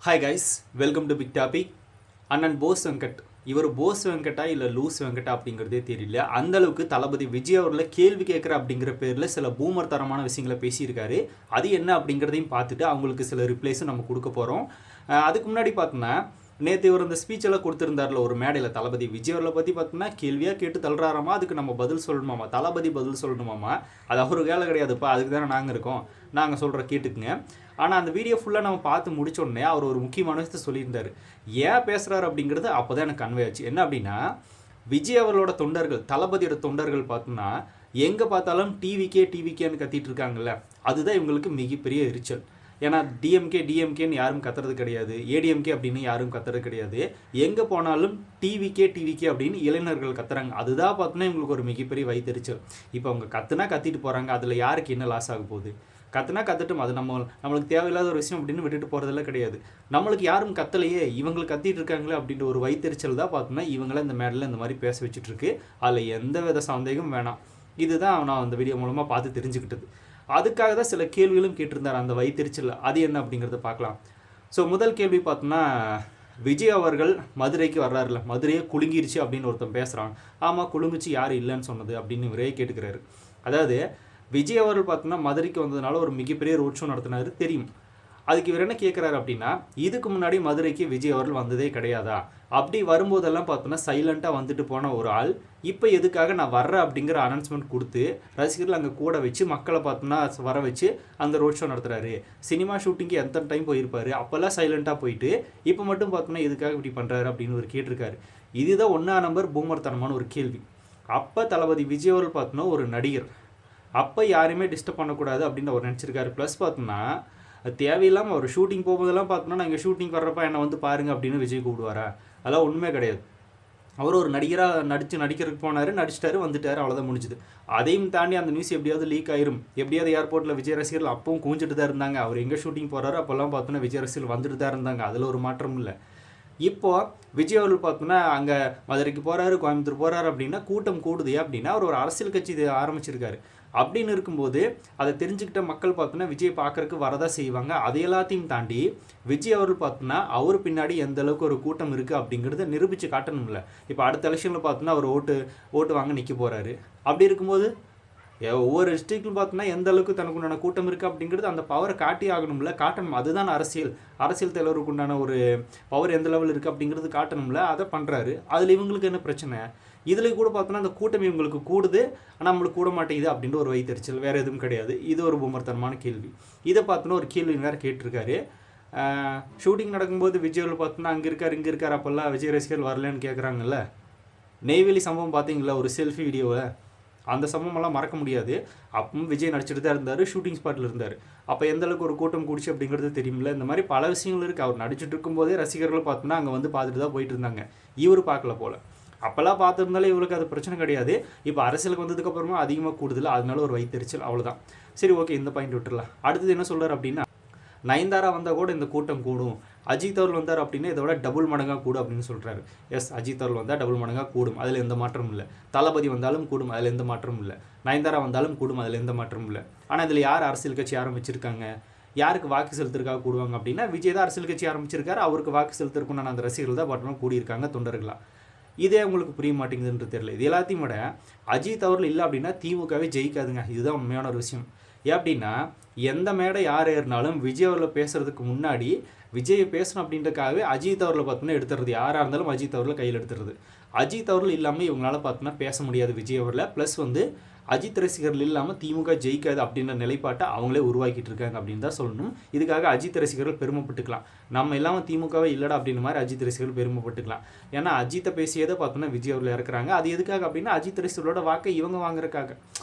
Hi guys, welcome to big topic. அண்ணன் போஸ் வெங்கட், இவர் போஸ் வெங்கட்டா இல்லை லூஸ் வெங்கட்டா அப்படிங்கிறதே தெரியல. அந்தளவுக்கு தளபதி விஜய் அவர்களை கேள்வி கேட்குற அப்படிங்கிற பேரில் சில பூமர் தரமான விஷயங்களை பேசியிருக்காரு. அது என்ன அப்படிங்கிறதையும் பார்த்துட்டு அவங்களுக்கு சில ரிப்ளைஸும் நம்ம கொடுக்க போகிறோம். அதுக்கு முன்னாடி பார்த்தோன்னா, நேற்று இவர் இந்த ஸ்பீச்செல்லாம் கொடுத்துருந்தார்ல ஒரு மேடையில், தளபதி விஜய் அவர்களை பற்றி பார்த்தோன்னா கேள்வியாக கேட்டு தள்ளுறாராமா, அதுக்கு நம்ம பதில் சொல்லணுமாமா, தளபதி பதில் சொல்லணுமாமா. அது அவரு வேலை கிடையாதுப்பா, அதுக்கு தானே நாங்கள் இருக்கோம், நாங்கள் சொல்கிற கேட்டுக்குங்க. ஆனால் அந்த வீடியோ ஃபுல்லாக நம்ம பார்த்து முடிச்சோடனே அவர் ஒரு முக்கியமான விஷயத்தை சொல்லியிருந்தார். ஏன் பேசுகிறாரு அப்படிங்கிறது அப்போ தான் எனக்கு கன்வே ஆச்சு. என்ன அப்படின்னா, விஜய் அவர்களோட தொண்டர்கள், தளபதியோட தொண்டர்கள் பார்த்தோம்னா எங்கே பார்த்தாலும் டிவிக்கேன்னு கத்திட்டு இருக்காங்கல்ல, அதுதான் இவங்களுக்கு மிகப்பெரிய எரிச்சல். ஏன்னா டிஎம்கேன்னு யாரும் கத்துறது கிடையாது, ஏடிஎம்கே அப்படின்னு யாரும் கத்துறது கிடையாது. எங்கே போனாலும் டிவிக்கே அப்படின்னு இளைஞர்கள் கத்துறாங்க. அதுதான் பார்த்தோன்னா இவங்களுக்கு ஒரு மிகப்பெரிய வயிற்றெரிச்சல். இப்போ அவங்க கத்துனா கத்திட்டு போகிறாங்க, அதில் யாருக்கு என்ன லாஸ் ஆக போகுது? கத்துனா கத்துட்டும், அது நம்மளுக்கு தேவையில்லாத ஒரு விஷயம் அப்படின்னு விட்டுட்டு போகிறதெல்லாம் கிடையாது. நம்மளுக்கு யாரும் கத்தலையே, இவங்களுக்கு கத்திட்டு இருக்காங்களே அப்படின்ற ஒரு வயிற்றெரிச்சல் தான் பார்த்தோம்னா இவங்கள இந்த மேடையில் இந்த மாதிரி பேச வச்சுட்ருக்கு. அதில் எந்த வித சந்தேகம் வேணாம். இதுதான் நான் அந்த வீடியோ மூலமாக பார்த்து தெரிஞ்சுக்கிட்டது. அதுக்காக தான் சில கேள்விகளும் கேட்டிருந்தார் அந்த வயிற்றெரிச்சல். அது என்ன அப்படிங்கிறத பார்க்கலாம். ஸோ முதல் கேள்வி பார்த்தோம்னா, விஜய் அவர்கள் மதுரைக்கு வர்றாருல, மதுரையே குலுங்கிருச்சு அப்படின்னு ஒருத்தன் பேசுகிறான். ஆமாம், குலுங்குச்சு, யார் இல்லைன்னு சொன்னது அப்படின்னு இவரே கேட்டுக்கிறாரு. அதாவது விஜய் அவர்கள் பார்த்தோம்னா மதுரைக்கு வந்ததுனால ஒரு மிகப்பெரிய ரோட் ஷோ நடத்தினாரு தெரியும். அதுக்கு இவர் என்ன கேட்குறாரு அப்படின்னா, இதுக்கு முன்னாடி மதுரைக்கு விஜய் அவர்கள் வந்ததே கிடையாதா? அப்படி வரும்போதெல்லாம் பார்த்தோன்னா சைலண்ட்டாக வந்துட்டு போன ஒரு ஆள் இப்போ எதுக்காக நான் வர்றேன் அப்படிங்கிற அனௌன்ஸ்மெண்ட் கொடுத்து ரசிகர்கள் அங்கே கூட வச்சு மக்களை பார்த்தோன்னா வர வச்சு அந்த ரோட் ஷோ நடத்துகிறாரு. சினிமா ஷூட்டிங்க்கு எத்தனை டைம் போயிருப்பார், அப்போல்லாம் சைலண்ட்டாக போயிட்டு இப்போ மட்டும் பார்த்தோன்னா எதுக்காக இப்படி பண்ணுறாரு அப்படின்னு ஒரு கேட்டிருக்காரு. இதுதான் 1 நம்பர் பூமர்த்தனமான ஒரு கேள்வி. அப்போ தளபதி விஜய் அவர்கள் பார்த்தோன்னா ஒரு நடிகர், அப்போ யாரையுமே டிஸ்டர்ப் பண்ணக்கூடாது அப்படின்னு அவர் நினச்சிருக்காரு. ப்ளஸ் பார்த்தோம்னா தேவையில்லாமல் அவர் ஷூட்டிங் போகும்போதெல்லாம் பார்த்தோன்னா நான் இங்கே ஷூட்டிங் வர்றப்ப என்னை வந்து பாருங்க அப்படின்னு விஜய் கூப்பிடுவாரா? அதெல்லாம் உண்மை கிடையாது. அவர் ஒரு நடிகராக நடிக்கிறதுக்கு போனார், நடிச்சிட்டாரு, வந்துட்டார், அவ்வளோதான் முடிஞ்சுது. அதையும் தாண்டி அந்த நியூஸ் எப்படியாவது லீக் ஆயிரும். எப்படியாவது ஏர்போர்ட்டில் விஜய் ரசிகர்கள் அப்பவும் கூஞ்சிட்டு தான் இருந்தாங்க. அவர் எங்கே ஷூட்டிங் போகிறாரோ அப்போல்லாம் பார்த்தோன்னா விஜய் ரசிகர்கள் வந்துட்டு தான் இருந்தாங்க. அதில் ஒரு மாற்றம் இல்லை. இப்போது விஜய் அவர்கள் பார்த்தோன்னா அங்கே மதுரைக்கு போகிறாரு, கோயம்புத்தூர் போகிறாரு அப்படின்னா கூட்டம் கூடுது அப்படின்னா அவர் ஒரு அரசியல் கட்சி ஆரம்பிச்சிருக்காரு. அப்படின்னு இருக்கும்போது அதை தெரிஞ்சுக்கிட்ட மக்கள் பார்த்தோன்னா விஜய் பார்க்குறக்கு வரதான் செய்வாங்க. அதை எல்லாத்தையும் தாண்டி விஜய் அவர்கள் பார்த்தோன்னா அவர் பின்னாடி எந்த அளவுக்கு ஒரு கூட்டம் இருக்குது அப்படிங்கிறத நிரூபித்து காட்டணும்ல. இப்போ அடுத்த எலெக்ஷனில் பார்த்தோன்னா அவர் ஓட்டு வாங்க நிற்க போகிறாரு. அப்படி இருக்கும்போது ஒவ்வொரு டிஸ்ட்ரிக்ட்லும் பார்த்தோன்னா எந்த அளவுக்கு தனக்கு உண்டான கூட்டம் இருக்குது அப்படிங்கிறது அந்த பவரை காட்டி ஆகணும்ல, காட்டணும். அதுதான் அரசியல் தலைவருக்கு உண்டான ஒரு பவர் எந்த லெவல் இருக்குது அப்படிங்கிறது காட்டணும்ல. அதை பண்ணுறாரு. அதில் இவங்களுக்கு என்ன பிரச்சனை? இதில் கூட பார்த்தோன்னா அந்த கூட்டம் இவங்களுக்கு கூடுது, ஆனால் நம்மளுக்கு கூட மாட்டேங்குது அப்படின்ற ஒரு வயிற்றெரிச்சல், வேறு எதுவும் கிடையாது. இது ஒரு பூமர்த்தனமான கேள்வி. இதை பார்த்தோன்னா ஒரு கேள்வி வேறு கேட்டிருக்காரு. ஷூட்டிங் நடக்கும்போது விஜய் பார்த்தோன்னா அங்கே இங்கே இருக்கார், அப்போல்லாம் விஜய் ரசிகர்கள் வரலன்னு கேட்குறாங்கல்ல. நெய்வேலி சம்பவம் பார்த்தீங்களா, ஒரு செல்ஃபி வீடியோவை? அந்த சம்பவமெல்லாம் மறக்க முடியாது. அப்பவும் விஜய் நடிச்சுட்டு தான் இருந்தார், ஷூட்டிங் ஸ்பாட்டில் இருந்தார். அப்போ எந்தளவுக்கு ஒரு கூட்டம் கூடிச்சு அப்படிங்கிறது தெரியுமில்ல. இந்த மாதிரி பல விஷயங்கள் இருக்குது. அவர் நடிச்சுட்டு இருக்கும்போதே ரசிகர்கள் பார்த்தோன்னா அங்கே வந்து பார்த்துட்டு தான் போயிட்டு இருந்தாங்க. இவர் பார்க்கல போல். அப்போல்லாம் பார்த்துருந்தாலே இவருக்கு அது பிரச்சனை கிடையாது. இப்போ அரசியலுக்கு வந்ததுக்கப்புறமா அதிகமாக கூடுதல, அதனால ஒரு வயிற்றெரிச்சல், அவ்வளோதான். சரி, ஓகே, இந்த பாயிண்ட் விட்டுடலாம். அடுத்தது என்ன சொல்கிறார் அப்படின்னா, நயன்தாரா வந்தால் கூட இந்த கூட்டம் கூடும், அஜித் அவர்கள் வந்தார் அப்படின்னா இதோட டபுள் மடங்காக கூடும் அப்படின்னு சொல்கிறாரு. எஸ், அஜித் அவர்கள் வந்தால் டபுள் மடங்காக கூடும், அதில் எந்த மாற்றமும் இல்லை. தளபதி வந்தாலும் கூடும், அதில் எந்த மாற்றமும் இல்லை. நயன்தாரா வந்தாலும் கூடும், அதில் எந்த மாற்றமும் இல்லை. ஆனால் இதில் யார் அரசியல் கட்சி ஆரம்பிச்சிருக்காங்க, யாருக்கு வாக்கு செலுத்துறதுக்காக கூடுவாங்க அப்படின்னா விஜய் தான் அரசியல் கட்சி ஆரம்பிச்சிருக்காரு. அவருக்கு வாக்கு செலுத்துறதுக்குண்டான அந்த ரசிகர்கள் தான் பட்டணம் கூடியிருக்காங்க, தொண்டர்களா. இதே உங்களுக்கு புரிய மாட்டேங்குதுன்றது தெரியல. இது எல்லாத்தையும் விட அஜித் அவர்கள் இல்லை அப்படின்னா திமுகவே ஜெயிக்காதுங்க. இதுதான் உண்மையான ஒரு விஷயம். ஏன் அப்படின்னா, எந்த மேடை யார் ஏறினாலும் விஜய் அவர்களை பேசுகிறதுக்கு முன்னாடி விஜயை பேசணும் அப்படின்றக்காகவே அஜித் அவர்களை பார்த்தோன்னா எடுத்துறது. யாராக இருந்தாலும் அஜித் அவர்களை கையில் எடுத்துறது. அஜித் அவர்கள் இல்லாமல் இவங்களால பார்த்தோன்னா பேச முடியாது விஜய் அவர்களை. ப்ளஸ் வந்து அஜித் ரசிகர்கள் இல்லாமல் திமுக ஜெயிக்காது அப்படின்ற நிலைப்பாட்டை அவங்களே உருவாக்கிட்டு இருக்காங்க அப்படின்னு தான் சொல்லணும். இதுக்காக அஜித் ரசிகர்கள் பெருமைப்பட்டுக்கலாம். நம்ம இல்லாமல் திமுகவே இல்லைடா அப்படின்ற மாதிரி அஜித் ரசிகர்கள் பெருமைப்பட்டுக்கலாம். ஏன்னா அஜித்தை பேசியதை பார்த்தோன்னா விஜய் அவர்கள் இறக்குறாங்க. அது எதுக்காக அப்படின்னா அஜித் ரசிகர்களோட வாக்கை இவங்க வாங்குறதுக்காக.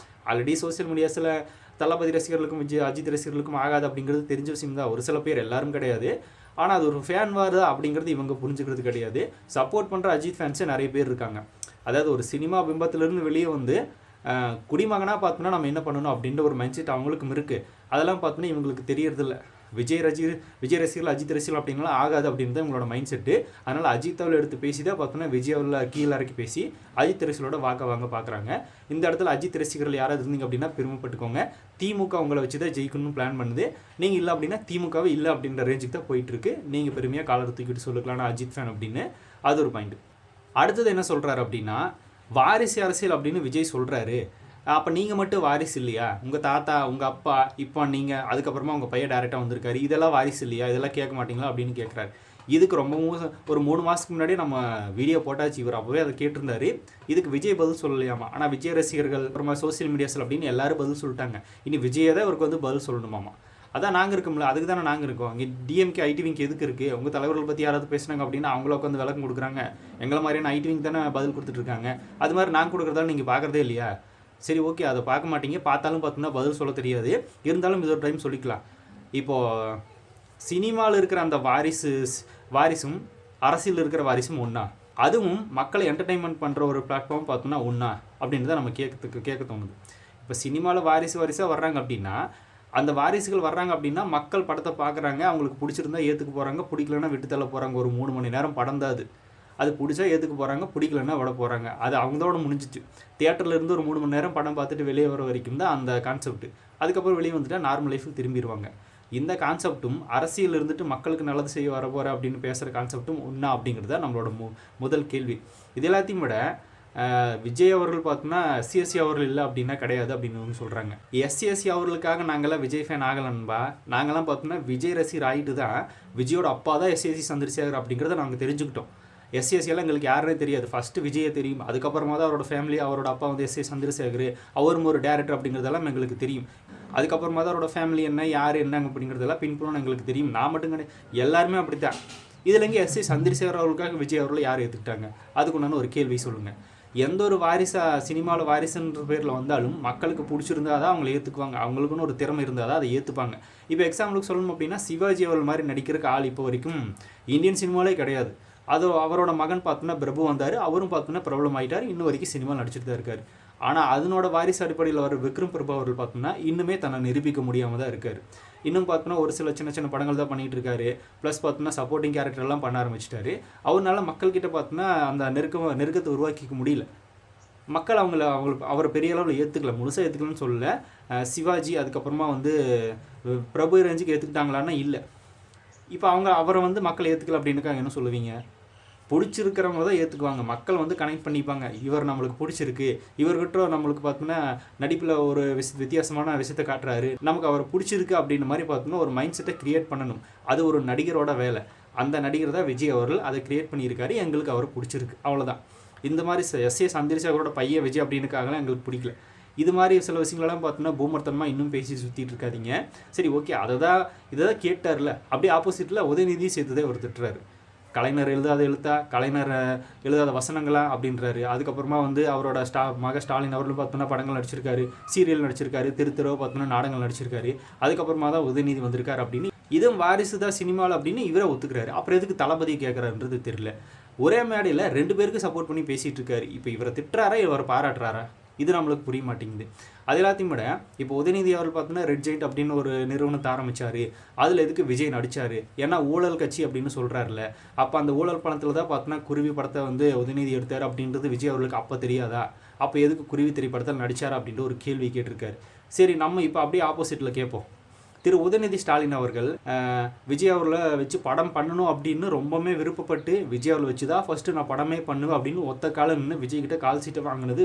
ஆல்ரெடி சோசியல் மீடியாஸில் தளபதி ரசிகர்களுக்கும் அஜித் ரசிகர்களுக்கும் ஆகாது அப்படிங்கிறது தெரிஞ்ச விஷயம் தான். ஒரு சில பேர், எல்லாரும் கிடையாது. ஆனால் அது ஒரு ஃபேன் வார் அப்படிங்கிறது இவங்க புரிஞ்சுக்கிறது கிடையாது. சப்போர்ட் பண்ணுற அஜித் ஃபேன்ஸே நிறைய பேர் இருக்காங்க. அதாவது ஒரு சினிமா பிம்பத்திலேருந்து வெளியே வந்து குடிமகனாக பார்த்தோன்னா நம்ம என்ன பண்ணணும் அப்படின்ற ஒரு மைண்ட் செட் அவங்களுக்கும் இருக்குது. அதெல்லாம் பார்த்தோன்னா இவங்களுக்கு தெரியறதில்ல. விஜய் ரசிகர்கள் அஜித் ரசிகர்கள் அப்படின்லாம் ஆகாது அப்படின்னு தான் உங்களோட மைண்ட் செட்டு. அதனால் அஜித்தாவில் எடுத்து பேசி தான் பார்த்தோன்னா விஜய் அவர்கள் கீழே இறக்கி பேசி அஜித் ரசிகர்களோட வாங்க பார்க்குறாங்க. இந்த இடத்துல அஜித் ரசிகர்கள் யாராவது இருந்தீங்க அப்படின்னா பெருமைப்பட்டுக்கோங்க. திமுக உங்களை வச்சு தான் ஜெயிக்கணும்னு பிளான் பண்ணுது. நீங்கள் இல்லை அப்படின்னா திமுகவே இல்லை அப்படின்ற ரேஞ்சுக்கு தான் போயிட்டுருக்கு. நீங்கள் பெருமையாக காலர் தூக்கிட்டு சொல்லிக்கலாம் அஜித் ஃபேன் அப்படின்னு. அது ஒரு பாயிண்ட். அடுத்தது என்ன சொல்கிறாரு அப்படின்னா, வாரிசு அரசியல் அப்படின்னு விஜய் சொல்கிறாரு. அப்போ நீங்கள் மட்டும் வாரிசு இல்லையா? உங்கள் தாத்தா, உங்கள் அப்பா, இப்போ நீங்கள், அதுக்கப்புறமா உங்கள் பையன் டேரெக்டாக வந்திருக்காரு, இதெல்லாம் வாரிசு இல்லையா? இதெல்லாம் கேட்க மாட்டீங்களா அப்படின்னு கேட்குறாரு. இதுக்கு ரொம்பவும் ஒரு 3 மாதத்துக்கு முன்னாடி நம்ம வீடியோ போட்டாச்சு. இவர் அப்போவே அதை கேட்டிருந்தாரு. இதுக்கு விஜய் பதில் சொல்லலையாமா. ஆனால் விஜய் ரசிகர்கள் அப்புறமா சோசியல் மீடியாஸில் அப்படின்னு எல்லாரும் பதில் சொல்லிட்டாங்க. இனி விஜயை தான் இவருக்கு வந்து பதில் சொல்லணுமாமா. அதான் நாங்கள் இருக்கோம்ல, அதுக்கு தானே நாங்கள் இருக்கோம். இங்கே டிஎம்கே ஐடிவிங்க்கு எதுக்கு இருக்குது? உங்கள் தலைவர்கள் பற்றி யாராவது பேசுனாங்க அப்படின்னா அவங்கள உட்காந்து விளக்கம் கொடுக்குறாங்க. எங்களை மாதிரியான ஐடிவிங் தானே பதில் கொடுத்துட்ருக்காங்க. அது மாதிரி நாங்கள் கொடுக்குறதால நீங்கள் பார்க்குறதே இல்லையா? சரி, ஓகே, அதை பார்க்க மாட்டீங்க. பார்த்தாலும் பார்த்தோம்னா பதில் சொல்ல தெரியாது. இருந்தாலும் இது ஒரு டைம் சொல்லிக்கலாம். இப்போது சினிமாவில் இருக்கிற அந்த வாரிசும் அரசியல் இருக்கிற வாரிசும் ஒன்றா? அதுவும் மக்களை என்டர்டெயின்மெண்ட் பண்ணுற ஒரு பிளாட்ஃபார்ம் பார்த்தோம்னா ஒன்றா அப்படின்னு தான் நம்ம கேட்க தோணுது. இப்போ சினிமாவில் வாரிசாக வர்றாங்க அப்படின்னா, அந்த வாரிசுகள் வர்றாங்க அப்படின்னா மக்கள் படத்தை பார்க்குறாங்க, அவங்களுக்கு பிடிச்சிருந்தா ஏற்றுக்க போகிறாங்க, பிடிக்கலன்னா விட்டு தள்ள போகிறாங்க. ஒரு 3 மணி நேரம் படம் தான் அது பிடிச்சா ஏற்றுக்க போகிறாங்க, பிடிக்கலன்னா விட போகிறாங்க. அது அவங்களோட முடிஞ்சிச்சு. தியேட்டரில் இருந்து ஒரு 3 மணி நேரம் படம் பார்த்துட்டு வெளியே வர வரைக்கும் தான் அந்த கான்செப்ட். அதுக்கப்புறம் வெளியே வந்துட்டா நார்மல் லைஃபுக்கு திரும்பிடுவாங்க. இந்த கான்செப்டும் அரசியல் இருந்துட்டு மக்களுக்கு நல்லது செய்ய வர போகிற அப்படின்னு பேசுகிற கான்செப்டும் ஒன்றா அப்படிங்கிறது தான் நம்மளோட முதல் கேள்வி. இது எல்லாத்தையும் விட விஜய் அவர்கள் பார்த்தோம்னா எஸ்சிஎஸ்சி அவர்கள் இல்லை அப்படின்னா கிடையாது அப்படின்னு சொல்கிறாங்க. எஸ்சிஎஸ்சி அவர்களுக்காக நாங்கள்லாம் விஜய் ஃபேன் ஆகலன்பா. நாங்கள்லாம் பார்த்தோம்னா விஜய் ரசிகர் ஆகிட்டு தான் விஜயோட அப்பா தான் எஸ்சிஎஸ்சி சந்திரசேகர் அப்படிங்கிறத நாங்கள் தெரிஞ்சுக்கிட்டோம். எஸ்சிஎஸ்சியெல்லாம் எங்களுக்கு யாருனே தெரியாது. ஃபஸ்ட்டு விஜயை தெரியும். அதுக்கப்புறமா தான் அவரோட ஃபேமிலி, அவரோட அப்பா வந்து எஸ்ஏ சந்திரசேகர், அவரும் ஒரு டேரக்டர் அப்படிங்கிறதெல்லாம் எங்களுக்கு தெரியும். அதுக்கப்புறமா தான் அவரோட ஃபேமிலி என்ன, யார் என்னங்க அப்படிங்கிறதெல்லாம் பின்புறம் எங்களுக்கு தெரியும். நான் மட்டும் கிடையாது, எல்லாருமே அப்படி தான். இதில் எங்கே எஸ்ஏ சந்திரசேகர் அவர்களுக்காக விஜய் அவர்களை யார் ஏற்றுக்கிட்டாங்க? அதுக்குண்டான ஒரு கேள்வி சொல்லுங்கள். எந்த ஒரு சினிமாவில் வாரிசுன்ற பேரில் வந்தாலும் மக்களுக்கு பிடிச்சிருந்தா தான் அவங்களை ஏற்றுக்குவாங்க. அவங்களுக்குன்னு ஒரு திறமை இருந்தால் தான் அதை ஏற்றுப்பாங்க. இப்போ எக்ஸாம்பிளுக்கு சொல்லணும் அப்படின்னா, சிவாஜி அவர்கள் மாதிரி நடிக்கிறக்கு ஆள் இப்போ வரைக்கும் இந்தியன் சினிமாவிலே கிடையாது. அது அவரோட மகன் பார்த்தோன்னா பிரபு வந்தார். அவரும் பார்த்தோன்னா பிரபலம் ஆகிட்டார். இன்னும் வரைக்கும் சினிமா நடிச்சுட்டு தான் இருக்கார். ஆனால் அதனோட வாரிசு அடிப்படையில் வர விக்ரம் பிரபு அவர்கள் பார்த்தோம்னா இன்னுமே தன்னை நிரூபிக்க முடியாமல் தான் இருக்கார். இன்னும் பார்த்தோன்னா ஒரு சில சின்ன படங்கள் தான் பண்ணிகிட்டு இருக்காரு. ப்ளஸ் பார்த்தோன்னா சப்போர்ட்டிங் கேரக்டர்லாம் பண்ண ஆரம்பிச்சிட்டாரு. அவரால் மக்கள்கிட்ட பார்த்தோன்னா அந்த நெருக்கத்தை உருவாக்கிக்க முடியல. மக்கள் அவரை பெரிய அளவில் ஏற்றுக்கல, முழுசாக ஏற்றுக்கலன்னு சொல்லலை. சிவாஜி அதுக்கப்புறமா வந்து பிரபு ரேஞ்சுக்கு ஏற்றுக்கிட்டாங்களான்னா இல்லை. இப்போ அவரை வந்து மக்கள் ஏற்றுக்கல அப்படின்னுக்காக என்ன சொல்லுவீங்க? பிடிச்சிருக்கிறவங்க தான் ஏற்றுக்குவாங்க. மக்கள் வந்து கனெக்ட் பண்ணிப்பாங்க. இவர் நம்மளுக்கு பிடிச்சிருக்கு, இவர்கிட்ட நம்மளுக்கு பார்த்தோன்னா நடிப்பில் ஒரு வித்தியாசமான விஷயத்தை காட்டுறாரு, நமக்கு அவரை பிடிச்சிருக்கு அப்படின்ற மாதிரி பார்த்தோன்னா ஒரு மைண்ட் செட்டை க்ரியேட் பண்ணணும். அது ஒரு நடிகரோட வேலை. அந்த நடிகர் தான் விஜய் அவர்கள் அதை க்ரியேட் பண்ணியிருக்காரு. எங்களுக்கு அவர் பிடிச்சிருக்கு, அவ்வளோதான். இந்த மாதிரி எஸ்ஏ சந்திரசேகரோட பையன் விஜய் அப்படின்னுக்காகலாம் எங்களுக்கு பிடிக்கல. இது மாதிரி சில விஷயங்களெல்லாம் பார்த்தோன்னா பூமர்த்தனமாக இன்னும் பேசி சுற்றிட்டு இருக்காதிங்க. சரி, ஓகே, இதை தான் கேட்டார்ல. அப்படியே ஆப்போசிட்டில் உதயநிதி சேர்த்துதே அவர் திட்டுறாரு. கலைஞர் எழுதாத எழுத்தா, கலைஞர் எழுதாத வசனங்களா அப்படின்றாரு. அதுக்கப்புறமா வந்து அவரோட மக ஸ்டாலின் அவர்களும் பார்த்தோன்னா படங்கள் நடிச்சிருக்காரு, சீரியல் நடிச்சிருக்காரு, திருத்தரவு பார்த்தோன்னா நாடகங்கள் நடிச்சிருக்காரு. அதுக்கப்புறமா தான் உதயநிதி வந்திருக்காரு அப்படின்னு இதுவும் வாரிசு தான் சினிமாவில் அப்படின்னு இவரை ஒத்துக்கிறாரு. அப்புறம் எதுக்கு தளபதி கேட்குறாருன்றது தெரியல. ஒரே மேடையில் 2 பேருக்கு சப்போர்ட் பண்ணி பேசிகிட்டு இருக்காரு. இப்போ இவரை திட்டுறாரா, இவரை பாராட்டுறாரா? இது நம்மளுக்கு புரிய மாட்டேங்குது. அது எல்லாத்தையும் விட இப்போ உதயநிதி அவர்கள் பார்த்தோன்னா ரெட் ஜெயிண்ட் அப்படின்னு ஒரு நிறுவனத்தை ஆரம்பித்தார். அதில் எதுக்கு விஜய் நடித்தார்? ஏன்னா ஊழல் கட்சி அப்படின்னு சொல்கிறாருல. அப்போ அந்த ஊழல் பணத்தில் தான் பார்த்தோன்னா குருவி படத்தை வந்து உதயநிதி எடுத்தார் அப்படின்றது விஜய் அவர்களுக்கு அப்போ தெரியாதா? அப்போ எதுக்கு குருவி திரைப்படத்தில் நடித்தார் அப்படின்ற ஒரு கேள்வி கேட்டிருக்காரு. சரி, நம்ம இப்போ அப்படியே ஆப்போசிட்டில் கேட்போம். திரு உதயநிதி ஸ்டாலின் அவர்கள் விஜய் அவர்களை வச்சு படம் பண்ணணும் அப்படின்னு ரொம்பவுமே விருப்பப்பட்டு விஜய் அவர்களை வச்சு தான் ஃபஸ்ட்டு நான் படமே பண்ணுவேன் அப்படின்னு ஒத்த காலம் நின்று விஜய்கிட்ட கால் சீட்டை வாங்கினது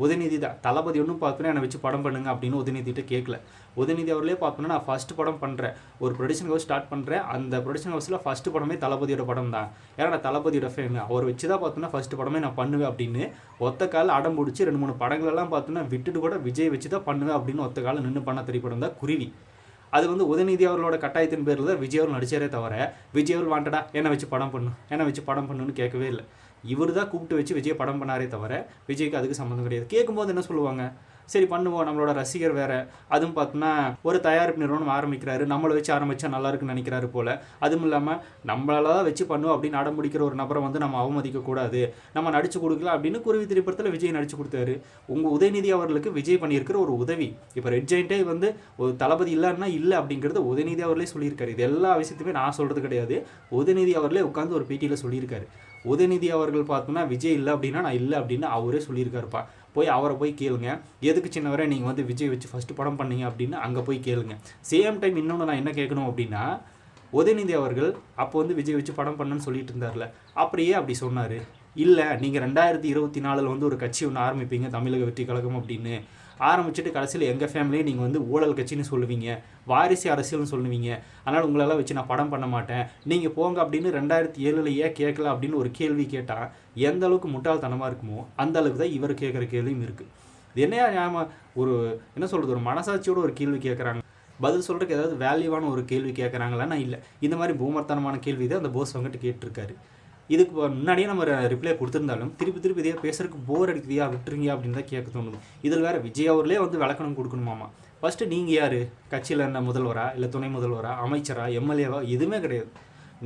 உதயநிதி தான். தளபதி ஒன்றும் பார்த்தோன்னா என்னை வச்சு படம் பண்ணுங்க அப்படின்னு உதயநிதிகிட்ட கேட்கல. உதயநிதி அவர்களே பார்த்தோன்னா நான் ஃபஸ்ட்டு படம் பண்ணுறேன், ஒரு ப்ரொடக்ஷன் ஹவுஸ் ஸ்டார்ட் பண்ணுறேன். அந்த ப்ரொடக்ஷன் ஹவுஸில் ஃபஸ்ட்டு படமே தளபதியோட படம் தான். ஏன்னா நான் தளபதியோட ஃபேன், அவர் வச்சு தான் பார்த்தோன்னா ஃபஸ்ட்டு படமே நான் பண்ணுவேன் அப்படின்னு ஒத்த கால அடம் பிடிச்சி 2-3 படங்களெல்லாம் பார்த்தோன்னா விட்டுட்டு கூட விஜய் வச்சு தான் பண்ணுவேன் அப்படின்னு ஒத்த காலம் நின்று பண்ண திரைப்படம் தான் குருவி. அது வந்து உதயநிதி அவர்களோட கட்டாயத்தின் பேரில் தான் விஜய் அவர்கள் நடிச்சாரே தவிர விஜய் அவர்கள் வாண்டடா என்னை வச்சு படம் பண்ணுன்னு கேட்கவே இல்லை. இவர் தான் கூப்பிட்டு வச்சு விஜய் படம் பண்ணாரே தவிர விஜய்க்கு அதுக்கு சம்மந்தம் கிடையாது. கேட்கும்போது என்ன சொல்லுவாங்க? சரி பண்ணுவோம், நம்மளோட ரசிகர் வேற. அதுவும் பார்த்தோன்னா ஒரு தயாரிப்பு நிறுவனம் ஆரம்பிக்கிறாரு, நம்மளை வச்சு ஆரம்பித்தா நல்லா இருக்குன்னு நினைக்கிறாரு போல். அதுவும் இல்லாமல் நம்மளால தான் வச்சு பண்ணுவோம் அப்படின்னு அடம் பிடிக்கிற ஒரு நபரை வந்து நம்ம அவமதிக்கக்கூடாது, நம்ம நடிச்சு கொடுக்கலாம் அப்படின்னு குருவி திரைப்படத்தில் விஜய் நடிச்சு கொடுத்தாரு. உங்கள் உதயநிதி அவர்களுக்கு விஜய் பண்ணியிருக்கிற ஒரு உதவி. இப்போ ரெட் ஜெயின்ட்டே வந்து ஒரு தளபதி இல்லைன்னா இல்லை அப்படிங்கிறது உதயநிதி அவர்களே சொல்லியிருக்காரு. இது எல்லா விஷயத்தையுமே நான் சொல்கிறது கிடையாது, உதயநிதி அவர்களே உட்காந்து ஒரு பேட்டியில் சொல்லியிருக்காரு. உதயநிதி அவர்கள் பார்த்தோன்னா விஜய் இல்லை அப்படின்னா நான் இல்லை அப்படின்னு அவரே சொல்லியிருக்காருப்பா. போய் அவரை போய் கேளுங்க, எதுக்கு சின்னவரை நீங்கள் வந்து விஜய் வச்சு ஃபஸ்ட்டு படம் பண்ணீங்க அப்படின்னு அங்கே போய் கேளுங்க. சேம் டைம் இன்னொன்று நான் என்ன கேட்கணும் அப்படின்னா, உதயநிதி அவர்கள் அப்போ வந்து விஜய் வச்சு படம் பண்ணுன்னு சொல்லிட்டு இருந்தார்ல, அப்படியே அப்படி சொன்னார். இல்லை நீங்கள் 2024 வந்து ஒரு கட்சி ஒன்று ஆரம்பிப்பீங்க, தமிழக வெற்றி கழகம் அப்படின்னு ஆரம்பிச்சுட்டு கடைசியில் எங்கள் ஃபேமிலியை நீங்கள் வந்து ஊழல் கட்சின்னு சொல்லுவீங்க, வாரிசு அரசியல்னு சொல்லுவீங்க, அதனால் உங்களெல்லாம் வச்சு நான் படம் பண்ண மாட்டேன், நீங்கள் போங்க அப்படின்னு 2007 ஏன் கேட்கல அப்படின்னு ஒரு கேள்வி கேட்டால் எந்த அளவுக்கு முட்டாள்தனமாக இருக்குமோ அந்த அளவுக்கு தான் இவர் கேட்குற கேள்வியும் இருக்குது. இது என்னையா ஞாபகம், ஒரு என்ன சொல்கிறது, ஒரு மனசாட்சியோட ஒரு கேள்வி கேட்குறாங்க, பதில் சொல்கிறதுக்கு ஏதாவது வேல்யூவான ஒரு கேள்வி கேட்குறாங்களான்னா இல்லை. இந்த மாதிரி பூமர்த்தனமான கேள்வி தான் அந்த போஸ் வந்துட்டு கேட்டிருக்காரு. இதுக்கு முன்னாடியே நம்ம ரிப்ளை கொடுத்துருந்தாலும் திருப்பி இதே பேசுறதுக்கு போர் அடிக்குதியா, விட்டுருங்க அப்படின்னு தான் கேட்க தோணுது. இதில் வேறு விஜய் அவர்களே வந்து விளக்கணம் கொடுக்கணுமாமா. ஃபஸ்ட்டு நீங்கள் யார், கட்சியில் என்ன முதல்வரா இல்லை துணை முதல்வரா, அமைச்சரா, எம்எல்ஏவா, எதுவுமே கிடையாது.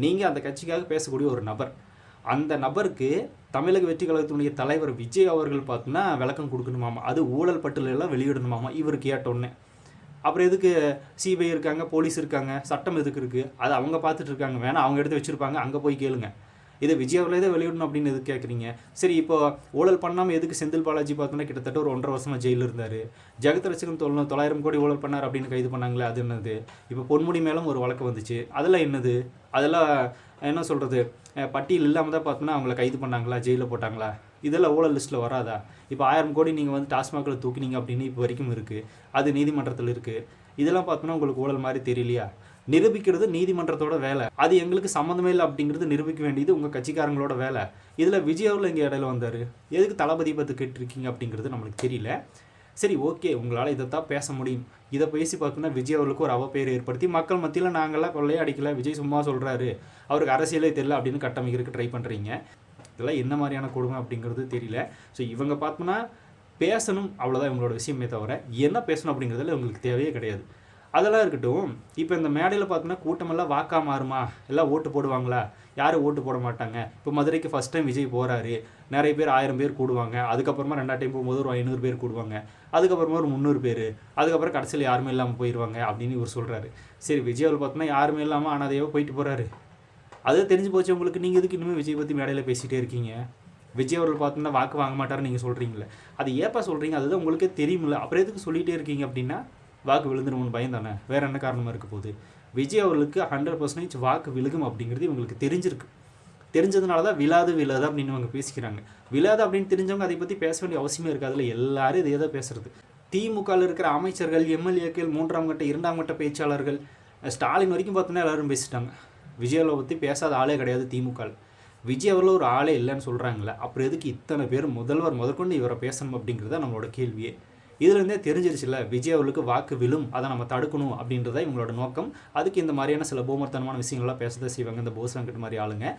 நீங்கள் அந்த கட்சிக்காக பேசக்கூடிய ஒரு நபர். அந்த நபருக்கு தமிழக வெற்றி கழகத்தினுடைய தலைவர் விஜய் அவர்கள் பார்த்தோன்னா விளக்கம் கொடுக்கணுமாமா. அது ஊழல் பட்டியலெல்லாம் வெளியிடணுமாமா இவர் கேட்டோன்னே. அப்புறம் எதுக்கு சிபிஐ இருக்காங்க, போலீஸ் இருக்காங்க, சட்டம் எதுக்கு இருக்குது, அது அவங்க பார்த்துட்டு இருக்காங்க, வேணா அவங்க எடுத்து வச்சுருப்பாங்க, அங்கே போய் கேளுங்க. இதை விஜய் அவர்களே தான் வெளியிடணும் அப்படின்னு எதுக்கு கேட்குறீங்க? சரி, இப்போ ஊழல் பண்ணாமல் எதுக்கு செந்தில் பாலாஜி பார்த்தோன்னா கிட்டத்தட்ட ஒரு 1.5 வருஷமாக ஜெயிலில் இருந்தார். ஜெகத் ரசிகன் 900 கோடி ஊழல் பண்ணார் அப்படின்னு கைது பண்ணாங்களே, அது என்னது? இப்போ பொன்முடி மேலும் ஒரு வழக்கு வந்துச்சு, அதெல்லாம் என்னது? அதெல்லாம் என்ன சொல்கிறது, பட்டியல் இல்லாமல் தான் பார்த்தோன்னா அவங்கள கைது பண்ணாங்களா, ஜெயிலில் போட்டாங்களா? இதெல்லாம் ஊழல் லிஸ்ட்டில் வராதா? இப்போ 1000 கோடி நீங்கள் வந்து டாஸ்மாகில் தூக்கினீங்க அப்படின்னு இப்போ வரைக்கும் இருக்குது, அது நீதிமன்றத்தில் இருக்குது. இதெல்லாம் பார்த்தோன்னா உங்களுக்கு ஊழல் மாதிரி தெரியலையா? நிரூபிக்கிறது நீதிமன்றத்தோட வேலை, அது எங்களுக்கு சம்மந்தமே இல்லை அப்படிங்கிறது நிரூபிக்க வேண்டியது உங்கள் கட்சிக்காரங்களோட வேலை. இதில் விஜய் அவர்கள் இங்கே இடையில வந்தார், எதுக்கு தளபதி பற்றி கேட்டிருக்கீங்க அப்படிங்கிறது நம்மளுக்கு தெரியல. சரி, ஓகே, உங்களால் இதைத்தான் பேச முடியும். இதை பேசி பார்த்தோன்னா விஜய் அவர்களுக்கு ஒரு அவப்பெயர் ஏற்படுத்தி மக்கள் மத்தியில் நாங்கள்லாம் கொள்ளையே அடிக்கல, விஜய் சும்மா சொல்கிறாரு, அவருக்கு அரசியலே தெரியல அப்படின்னு கட்டமைக்கிறதுக்கு ட்ரை பண்ணுறீங்க. இதெல்லாம் என்ன மாதிரியான கொடுமை அப்படிங்கிறது தெரியல. ஸோ இவங்க பார்த்தோன்னா பேசணும், அவ்வளோதான் இவங்களோட விஷயமே தவிர என்ன பேசணும் அப்படிங்கிறதுல இவங்களுக்கு தேவையே கிடையாது. அதெல்லாம் இருக்கட்டும். இப்போ இந்த மேடையில் பார்த்தோன்னா கூட்டமெல்லாம் வாக்கா மாறுமா, எல்லாம் ஓட்டு போடுவாங்களா? யாரும் ஓட்டு போட மாட்டாங்க. இப்போ மதுரைக்கு ஃபஸ்ட் டைம் விஜய் போகிறாரு, நிறைய பேர் 1000 பேர் கூடுவாங்க. அதுக்கப்புறமா 2ஆம் டைம் போகும்போது ஒரு 500 பேர் கூடுவாங்க. அதுக்கப்புறமா ஒரு 300 பேர், அதுக்கப்புறம் கடைசியில் யாருமே இல்லாமல் போயிடுவாங்க அப்படின்னு இவர் சொல்கிறாரு. சரி, விஜய் அவர் பார்த்தோன்னா யாருமே இல்லாமல் அனாதையாக போயிட்டு போகிறாரு, அது தெரிஞ்சு போச்சு உங்களுக்கு. நீங்கள் எதுக்கு இன்னுமே விஜய் பற்றி மேடையில் பேசிகிட்டே இருக்கீங்க? விஜய் அவர்கள் பார்த்தோன்னா வாக்கு வாங்க மாட்டாருன்னு நீங்கள் சொல்கிறீங்களே, அது ஏப்பா சொல்கிறீங்க? அதுதான் உங்களுக்கே தெரியுமில்ல, அப்புறம் எதுக்கு சொல்லிகிட்டே இருக்கீங்க? அப்படின்னா வாக்கு விழுந்துருவோன்னு பயம் தானே, வேறு என்ன காரணமாக இருக்க போகுது? விஜய் அவர்களுக்கு 100% வாக்கு விழுகும் அப்படிங்கிறது இவங்களுக்கு தெரிஞ்சிருக்கு. தெரிஞ்சதுனால தான் விழாது அப்படின்னு இவங்க பேசிக்கிறாங்க. விழாது அப்படின்னு தெரிஞ்சவங்க அதை பற்றி பேச வேண்டிய அவசியமே இருக்காதுல்ல, எல்லாரும் இதே தான் பேசுறது. திமுகவில் இருக்கிற அமைச்சர்கள், எம்எல்ஏக்கள், 3ஆம் கட்ட 2ஆம் கட்ட பேச்சாளர்கள், ஸ்டாலின் வரைக்கும் பார்த்தோன்னா எல்லாரும் பேசிட்டாங்க. விஜய் அவர்களை பற்றி பேசாத ஆளே கிடையாது திமுக. விஜய் அவர்கள் ஒரு ஆளே இல்லைன்னு சொல்கிறாங்களே, அப்புறம் எதுக்கு இத்தனை பேர் முதல்வர் முதற்கொண்டு இவரை பேசணும் அப்படிங்கிறத நம்மளோட கேள்வியே. இதுலேருந்தே தெரிஞ்சிருச்சுல்ல, விஜய் அவர்களுக்கு வாக்கு விழும், அதை நம்ம தடுக்கணும் அப்படின்றத இவங்களோட நோக்கம். அதுக்கு இந்த மாதிரியான சில பூமர்த்தனமான விஷயங்கள்லாம் பேசதான் செய்வாங்க இந்த போஸ் வெங்கட் மாதிரி ஆளுங்க.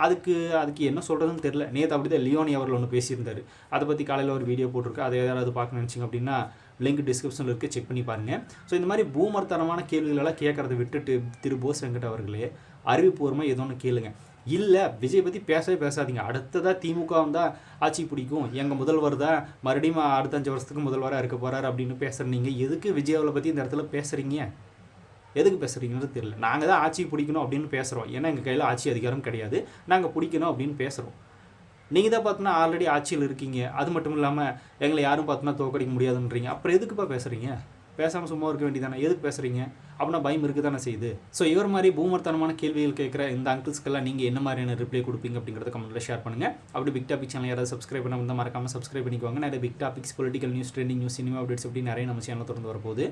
அதுக்கு என்ன சொல்கிறதுன்னு தெரியல. நேற்று அப்படி தான் லியோனி அவர்கள் ஒன்று பேசியிருந்தார், அதை பற்றி காலையில் ஒரு வீடியோ போட்டிருக்கு, அதை யாராவது பார்க்க நினச்சிங்க அப்படின்னா லிங்க் டிஸ்கிரிப்ஷனில் இருக்குது, செக் பண்ணி பாருங்கள். ஸோ இந்த மாதிரி பூமர்த்தனமான கேள்விகளெல்லாம் கேட்குறத விட்டுட்டு திரு போஸ் வெங்கட் அவர்களே அறிவுபூர்வமாக ஏதோ ஒன்று கேளுங்க. இல்லை, விஜய் பற்றி பேசவே பேசாதீங்க. அடுத்ததாக திமுக வந்தால் ஆட்சி பிடிக்கும், எங்கள் முதல்வர் தான் மறுபடியும் அடுத்த 5 வருஷத்துக்கு முதல்வராக இருக்க போகிறார் அப்படின்னு பேசுகிறீங்க. எதுக்கு விஜய் அவர்களை பற்றி இந்த இடத்துல பேசுகிறீங்க? எதுக்கு பேசுகிறீங்கன்னு தெரியல. நாங்கள் தான் ஆட்சி பிடிக்கணும் அப்படின்னு பேசுகிறோம், ஏன்னா எங்கள் கையில் ஆட்சி அதிகாரம் கிடையாது, நாங்கள் பிடிக்கணும் அப்படின்னு பேசுகிறோம். நீங்கள் தான் பார்த்தோன்னா ஆல்ரெடி ஆட்சியில் இருக்கீங்க, அது மட்டும் இல்லாமல் எங்களை யாரும் பார்த்தோன்னா தோக்கடிக்க முடியாதுன்றீங்க. அப்புறம் எதுக்குப்பா பேசுகிறீங்க? பேசாமல் சும்மா இருக்க வேண்டியதானே, எதுக்கு பேசுகிறீங்க? அப்படின்னா பயம் இருக்குது தானே செய்யுது. ஸோ இவர் மாதிரி பூமர்த்தனமான கேள்விகள் கேட்குற இந்த அங்கிள்ஸ்க்கெல்லாம் நீங்கள் என்ன மாதிரியான ரிப்ளை கொடுப்பீங்க அப்படிங்கிறத கமெண்ட்டில் ஷேர் பண்ணுங்கள். அப்படி பிக் டாபிக் சேனல் யாராவது சப்ஸ்கிரைப் பண்ண வந்தால் மறக்காமல் சப்ஸ்கிரைப் பண்ணிக்குவாங்க. நிறைய big topics, political news, trending news, cinema updates அப்படி நிறைய நம்ம சேனல் தொடர்ந்து வரப்போகுது.